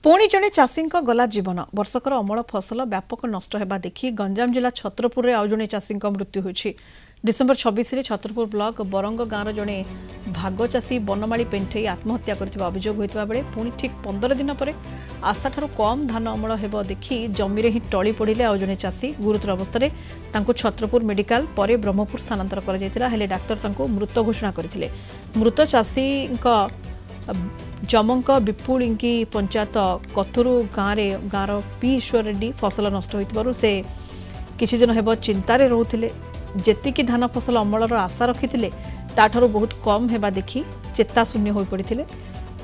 पुणी जड़े चाषी गला जीवन वर्षकर अमल फसल व्यापक नष्ट होगा देखि गंजाम जिला छत्रपुर में आउ जड़े चाषी मृत्यु होती। डिसेम्बर 26 में छत्रपुर ब्लॉक बरंग गाँव जड़े भाग चाषी बनमाड़ी पेंठे आत्महत्या कर अभियोग होता बेले पुणी ठीक 15 दिन पर आशा ठारू कम धान अमल होगा देखि जमी ही टली पड़े आउ जड़े चाषी गुरुतर अवस्था छत्रपुर मेडिकल पर ब्रह्मपुर स्थानांतर कर डाक्तर मृत घोषणा करते। मृत चाषी जमंक विपुलिंगी पंचायत कथुरु गाँव पी ईश्वर रेड्डी फसल नष्ट हो से किछि दिन हेब चिंतारे रोते। जेतिकी धान फसल अमलर आशा रखिते ताठारु बहुत कम हेबा देखि चेता शून्य हो पड़ते।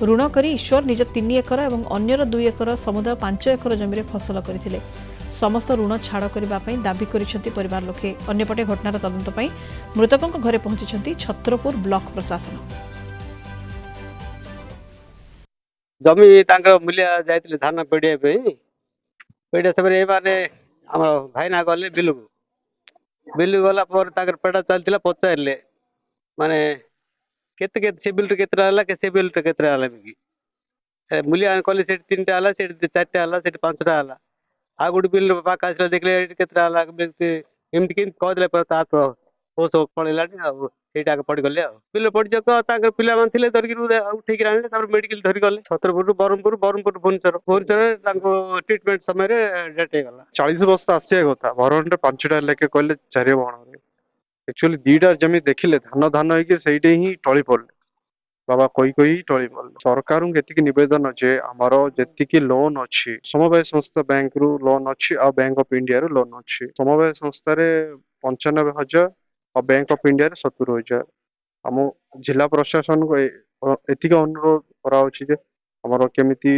ऋण करी ईश्वर निज 3 एकर और अन्यर 2 एकर समुदाय 5 एकर जमी फसल करते। समस्त ऋण छाड़ करने दाबी करिसेंती परिवार लोके। अन्यपटे घटनार तदंत पई मृतकों घरे पहुंची छत्रपुर ब्लॉक प्रशासन। जमी मूल्य जाते धान पेड़िया पेड़िया समय माने आम भाईना गले बिलू गला पेड़ा चलता पचारे माने केते से बिल के बिल के मूल्य कले 3टा 4टा 5टा आ गोटे बिल पाक आस देखले एमती के कहते होश पड़ेगा पड़गले बिल पड़जक पिला धरिक उठे मेडिकल धरी गले छत्रपुर ब्रह्मपुर भुवनेश्वर ट्रिटमेंट समय डेथ होगा 40 बस्ता आसिया कथा भरण 5टा लेके कहले 4 बण एक्चुअली 2टा जमी देखिले धान धान होइके ही टली पड़े बाबा कही टली पड़े। सरकार को निवेदन जे आमर जी लोन अच्छी समवाय संस्था बैंक रु लोन अच्छी आ बैंक ऑफ इंडिया रु लोन अच्छी समवाय संस्था 95,000 और बैंक ऑफ इंडिया 70,000 आम जिला प्रशासन को एतिक अनुरोध करार केमिति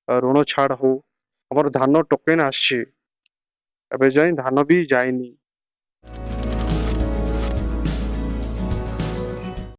ऋण छाड़ हो आमर धान टोकेन आसी एबे जाई धान भी जाइनी।